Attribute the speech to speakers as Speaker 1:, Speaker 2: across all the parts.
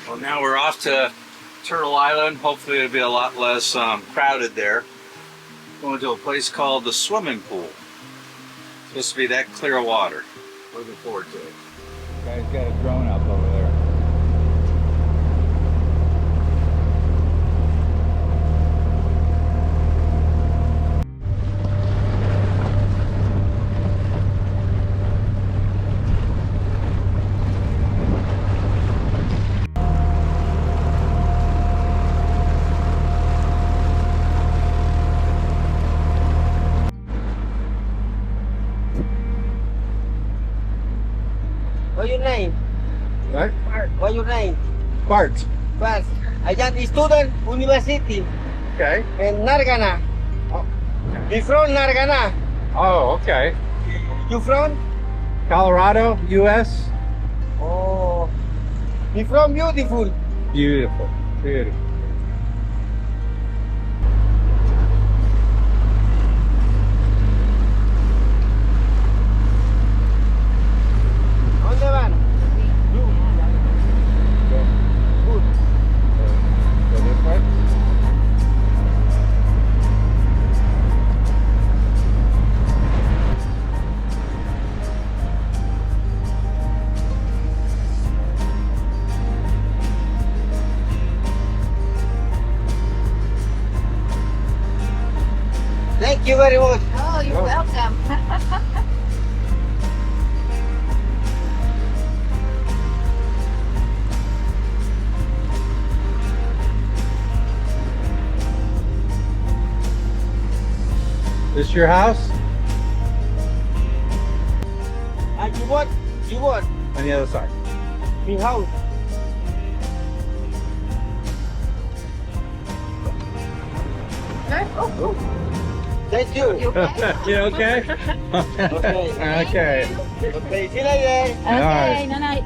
Speaker 1: Well, now we're off to Turtle Island. Hopefully it'll be a lot less crowded there. Going to a place called the Swimming Pool. It's supposed to be that clear water. Looking forward to it. Guy's got a drone up over there.
Speaker 2: What's your name?
Speaker 3: What?
Speaker 2: What's your name?
Speaker 3: Bart.
Speaker 2: Bas. I am student university
Speaker 3: Okay.
Speaker 2: in Nargana.
Speaker 3: Oh.
Speaker 2: You from Nargana?
Speaker 3: Oh, okay.
Speaker 2: You from?
Speaker 3: Colorado, U.S.
Speaker 2: Oh. You from beautiful.
Speaker 3: Beautiful. Beautiful.
Speaker 2: ¿Dónde van? Good.
Speaker 3: Go this way.
Speaker 2: Thank you very much.
Speaker 4: Oh, you're welcome.
Speaker 3: This your house?
Speaker 2: And you what? You what?
Speaker 3: On the other side.
Speaker 2: Me house.
Speaker 4: Oh,
Speaker 2: Thank you.
Speaker 4: you okay?
Speaker 3: You okay?
Speaker 2: Okay.
Speaker 3: Okay.
Speaker 2: Okay, see you later.
Speaker 4: Okay, night.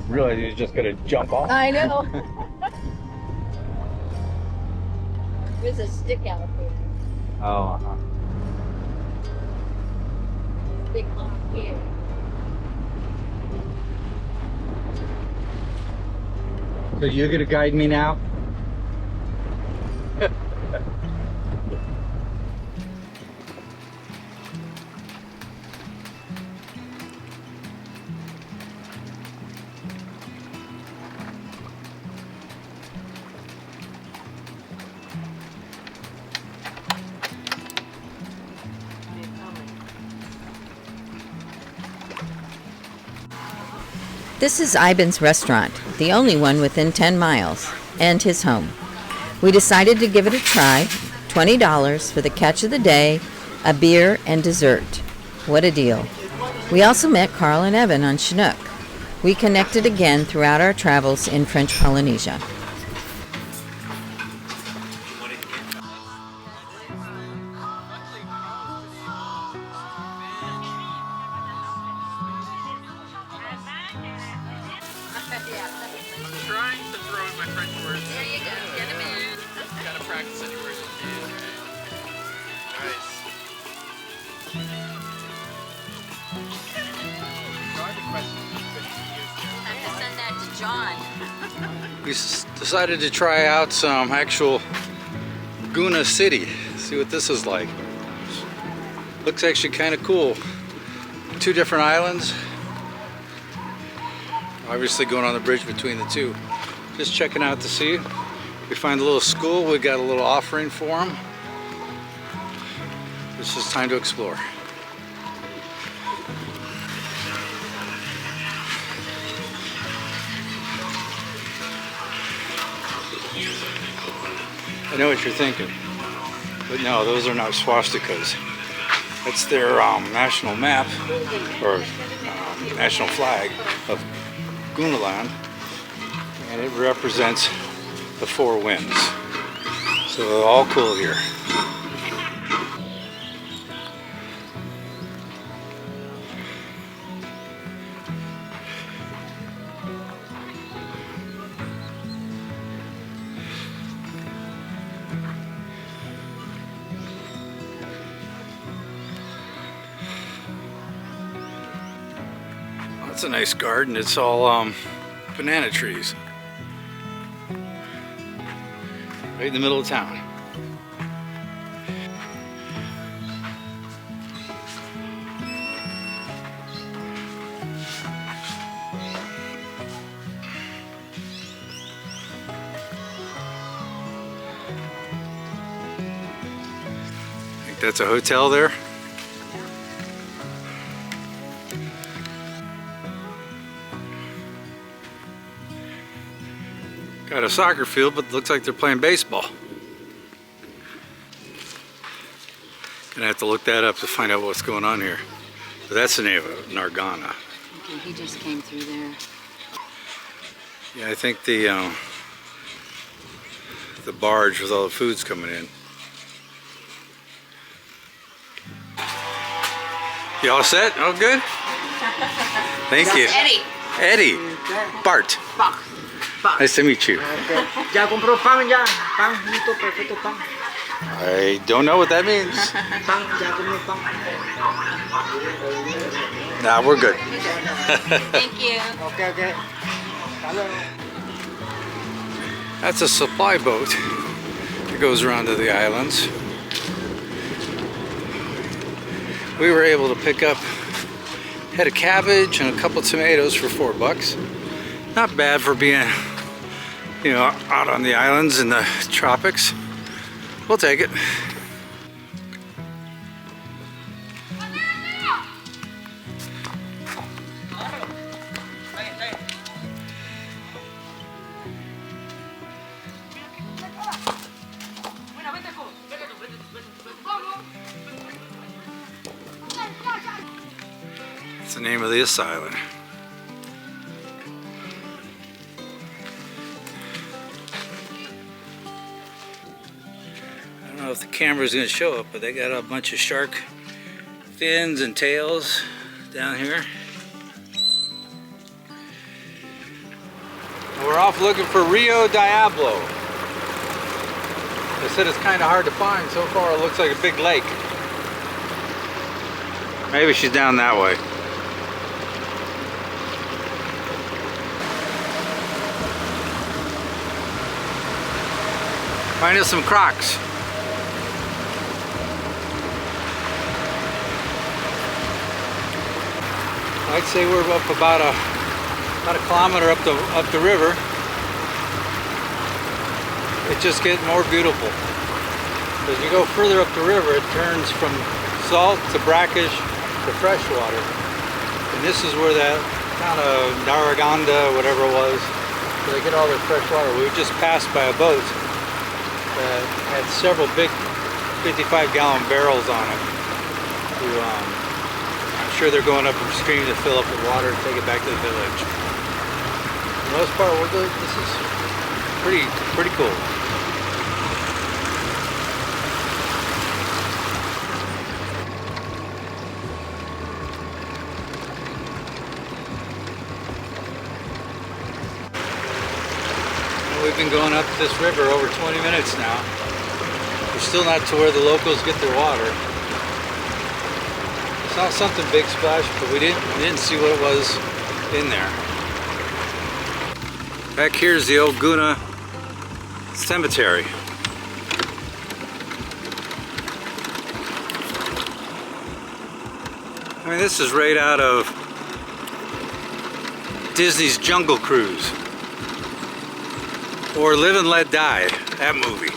Speaker 3: Realize he's just gonna jump off.
Speaker 4: I know. There's a stick out there.
Speaker 3: Oh, uh-huh.
Speaker 4: Big on here.
Speaker 3: So you're gonna guide me now?
Speaker 5: This is Ivan's restaurant, the only one within 10 miles, and his home. We decided to give it a try. $20 for the catch of the day, a beer, and dessert. What a deal. We also met Carl and Evan on Chinook. We connected again throughout our travels in French Polynesia.
Speaker 6: Trying to throw in my French words.
Speaker 4: There you go. Get him in.
Speaker 6: Gotta practice any words you can. Nice. So I have a question.
Speaker 4: Have to send that to John.
Speaker 1: We decided to try out some actual Guna City. See what this is like. Looks actually kind of cool. 2 different islands. Obviously going on the bridge between the two. Just checking out to see. We find a little school. We got a little offering for them. It's just time to explore. I know what you're thinking, but no, those are not swastikas. That's their national map, or national flag of Gunaland, and it represents the 4 winds. So they're all cool here. That's a nice garden. It's all banana trees. Right in the middle of town. I think that's a hotel there. Got a soccer field, but looks like they're playing baseball. Gonna have to look that up to find out what's going on here. But that's the name of it, Nargana.
Speaker 4: Okay, he just came through there.
Speaker 1: Yeah, I think the barge with all the food's coming in. You all set? All good? Thank you.
Speaker 4: Eddie.
Speaker 1: Eddie. Bart. Nice to meet you.
Speaker 2: ¿Ya compró pan ya? Pan, listo, perfecto pan.
Speaker 1: I don't know what that means.
Speaker 2: Pan, ya comió pan.
Speaker 1: Nah, we're good.
Speaker 4: Thank you.
Speaker 2: Okay, okay. Hasta luego.
Speaker 1: That's a supply boat that goes around to the islands. We were able to pick up a head of cabbage and a couple of tomatoes for $4. Not bad for being, you know, out on the islands in the tropics. We'll take it. That's the name of this island. I don't know if the camera's going to show it, but they got a bunch of shark fins and tails down here. And we're off looking for Rio Diablo. They said it's kind of hard to find. So far it looks like a big lake. Maybe she's down that way. Find us some Crocs. I'd say we're up about a kilometer up the river. It's just getting more beautiful. As you go further up the river, it turns from salt to brackish to freshwater. And this is where that kind of Nargana, whatever it was, where they get all their fresh water. We just passed by a boat that had several big 55-gallon barrels on it. I'm sure they're going up the stream to fill up with water and take it back to the village. For the most part, this is pretty cool. We've been going up this river over 20 minutes now. We're still not to where the locals get their water. Saw something big splash, but we didn't see what it was in there. Back here's the old Guna Cemetery. I mean, this is right out of Disney's Jungle Cruise. Or Live and Let Die, that movie.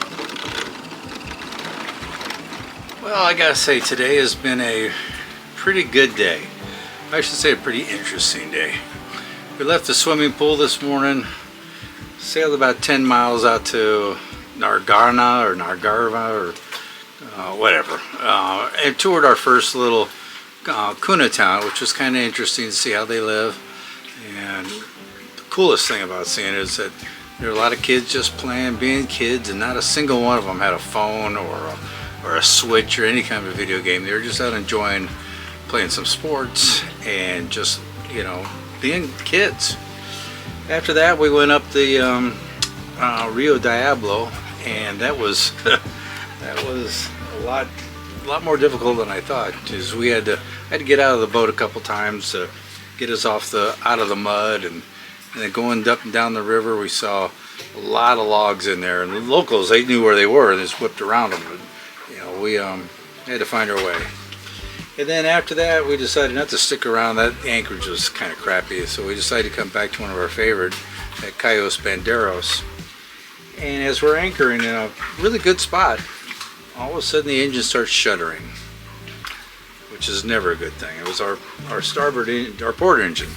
Speaker 1: Well, I gotta say, today has been a pretty good day. I should say a pretty interesting day. We left the swimming pool this morning, sailed about 10 miles out to Nargana or Nargarva or whatever, and toured our first little Kuna town, which was kind of interesting to see how they live. And the coolest thing about seeing it is that there were a lot of kids just playing, being kids, and not a single one of them had a phone or a Switch or any kind of video game. They were just out enjoying playing some sports and just, you know, being kids. After that, we went up the Rio Diablo, and that was that was a lot more difficult than I thought. Because I had to get out of the boat a couple times to get us out of the mud, and then going up and down the river, we saw a lot of logs in there, and the locals, they knew where they were and just whipped around them. But, you know, we had to find our way. And then after that, we decided not to stick around. That anchorage was kind of crappy, so we decided to come back to one of our favorite, at Cayos Banderos. And as we're anchoring in a really good spot, all of a sudden the engine starts shuddering, which is never a good thing. It was our port engine,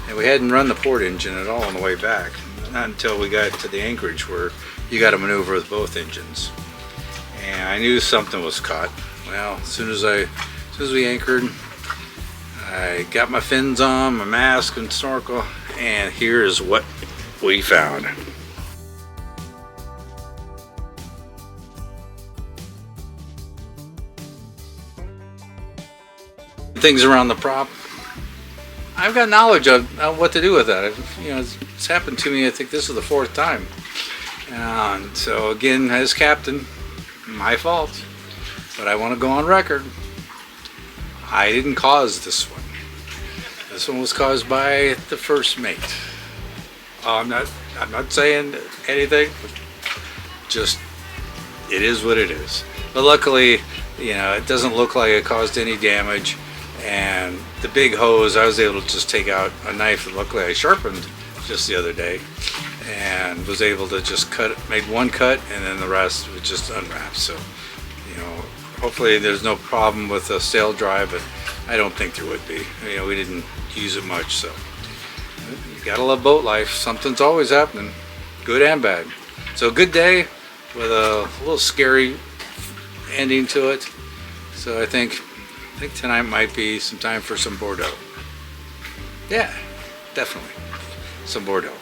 Speaker 1: and we hadn't run the port engine at all on the way back. Not until we got to the anchorage where you got to maneuver with both engines. And I knew something was caught. Well, as soon as we anchored, I got my fins on, my mask and snorkel, and here is what we found. Things around the prop. I've got knowledge of what to do with that. You know, it's happened to me. I think this is the 4th time. And so again, as captain, my fault. But I want to go on record. I didn't cause this one. This one was caused by the first mate. I'm not saying anything. Just it is what it is. But luckily, you know, it doesn't look like it caused any damage. And the big hose, I was able to just take out a knife that luckily I sharpened just the other day, and was able to just made one cut, and then the rest was just unwrapped. So, you know, hopefully there's no problem with the sail drive, but I don't think there would be. You know, we didn't use it much, so you gotta love boat life. Something's always happening, good and bad. So good day with a little scary ending to it. So I think tonight might be some time for some Bordeaux. Yeah, definitely some Bordeaux.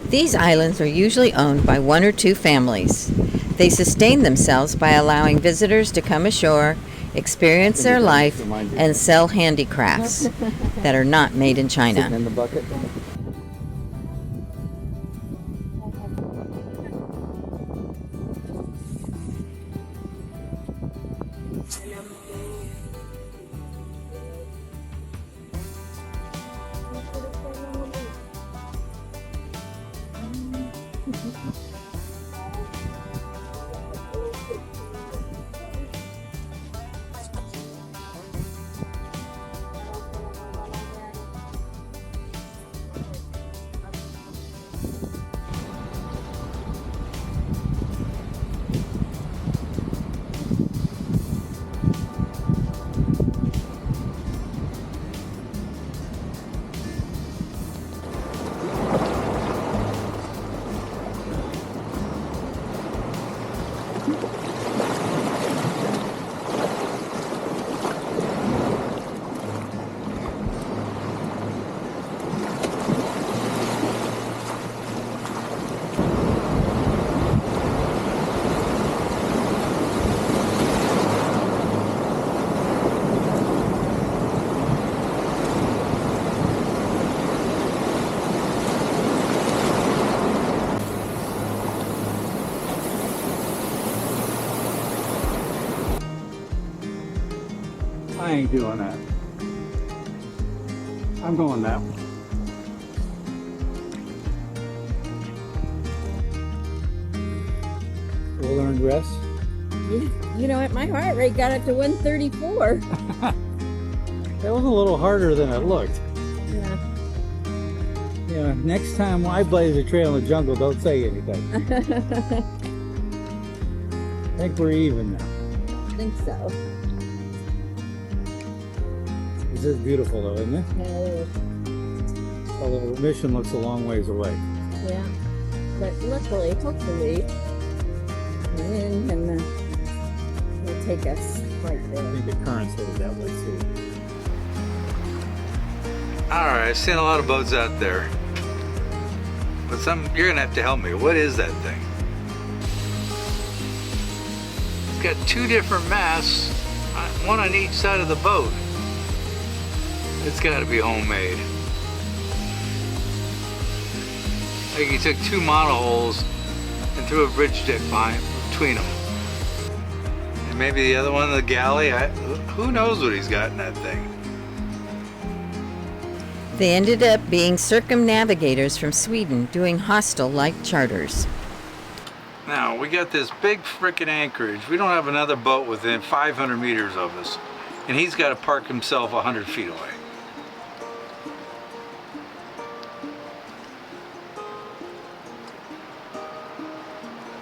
Speaker 5: These islands are usually owned by 1 or 2 families. They sustain themselves by allowing visitors to come ashore, experience their life, and sell handicrafts that are not made in China.
Speaker 3: In the bucket. I ain't doing that. I'm going that way. Well earned rest.
Speaker 7: You know what? My heart rate got up to 134.
Speaker 3: That was a little harder than it looked.
Speaker 7: Yeah.
Speaker 3: You know, next time I blaze a trail in the jungle, don't say anything. I think we're even now.
Speaker 7: I think so.
Speaker 3: This is beautiful though, isn't it?
Speaker 7: Yeah, it is.
Speaker 3: Although Remission looks a long ways away.
Speaker 7: Yeah. But luckily, hopefully, the wind and will take us right
Speaker 3: I
Speaker 7: there.
Speaker 3: think the current's headed that way too.
Speaker 1: Alright, I've seen a lot of boats out there. But you're gonna have to help me. What is that thing? It's got 2 different masts, one on each side of the boat. It's gotta be homemade. Like he took 2 monohulls and threw a bridge dip between them. And maybe the other one, the galley, who knows what he's got in that thing.
Speaker 5: They ended up being circumnavigators from Sweden doing hostel-like charters.
Speaker 1: Now, we got this big frickin' anchorage. We don't have another boat within 500 meters of us. And he's got to park himself 100 feet away.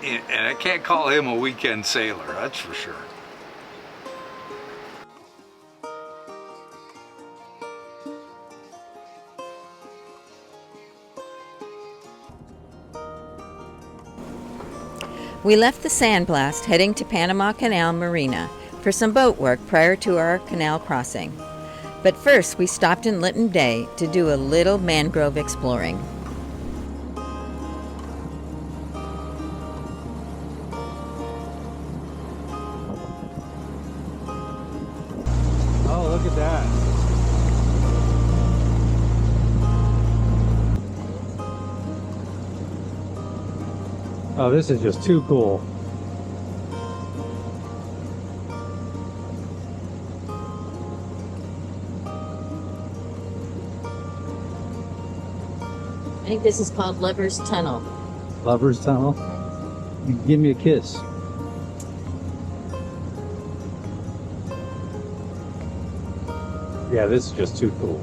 Speaker 1: And I can't call him a weekend sailor, that's for sure.
Speaker 5: We left the San Blas heading to Panama Canal Marina for some boat work prior to our canal crossing. But first we stopped in Linton Bay to do a little mangrove exploring.
Speaker 3: Oh, look at that. Oh, this is just too cool.
Speaker 7: I think this is called Lover's Tunnel.
Speaker 3: Lover's Tunnel. You can give me a kiss. Yeah, this is just too cool.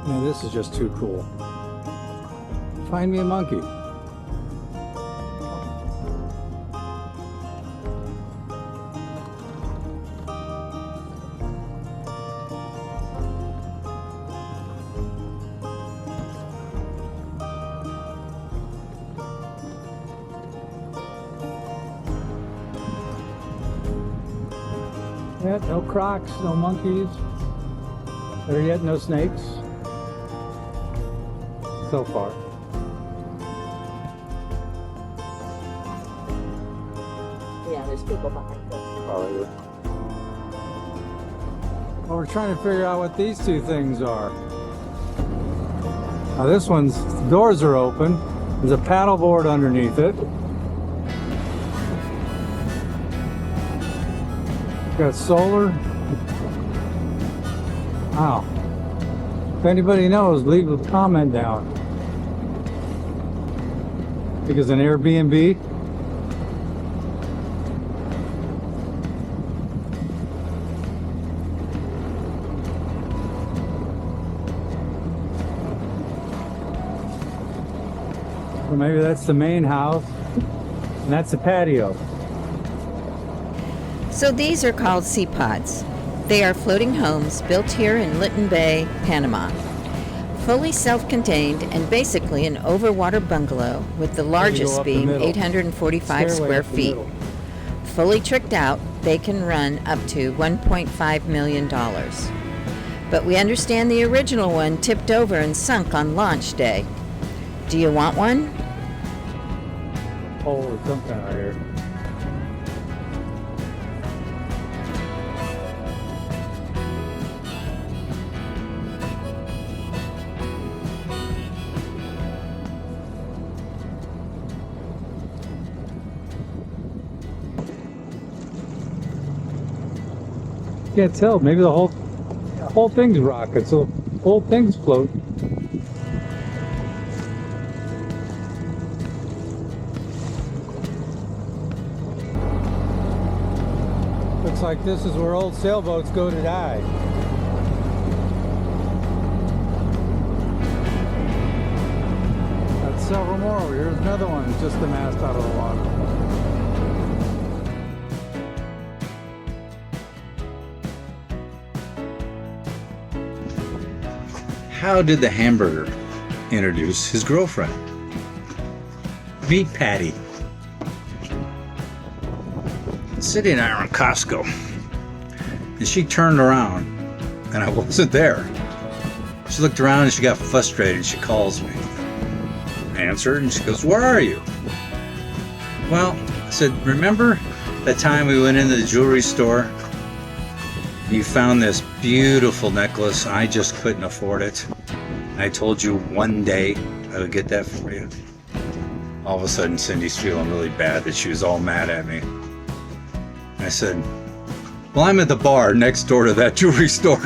Speaker 3: Yeah, this is just too cool. Find me a monkey. Yeah, no crocs, no monkeys. Better yet, no snakes. So far.
Speaker 7: Yeah, there's people behind us.
Speaker 3: Probably. Well, we're trying to figure out what these two things are. Now this one's doors are open. There's a paddle board underneath it. Got solar. Wow. If anybody knows, leave a comment down. Because an Airbnb. Or maybe that's the main house, and that's the patio.
Speaker 5: So these are called sea pods. They are floating homes built here in Linton Bay, Panama. Fully self-contained and basically an overwater bungalow with the largest being 845 square feet. Fully tricked out, they can run up to $1.5 million. But we understand the original one tipped over and sunk on launch day. Do you want one?
Speaker 3: Oh, or something right here. Can't tell. Maybe the whole thing's rocket, so the whole thing's float. Looks like this is where old sailboats go to die. That's several more. Here's another one, just the mast out of the water.
Speaker 8: How did the hamburger introduce his girlfriend? Meet Patty. Sitting there in Costco, and she turned around, and I wasn't there. She looked around and she got frustrated. She calls me. answered, and she goes, "Where are you?" Well, I said, "Remember that time we went into the jewelry store? You found this beautiful necklace. I just couldn't afford it. And I told you one day I would get that for you." All of a sudden, Cindy's feeling really bad that she was all mad at me. I said, "Well, I'm at the bar next door to that jewelry store."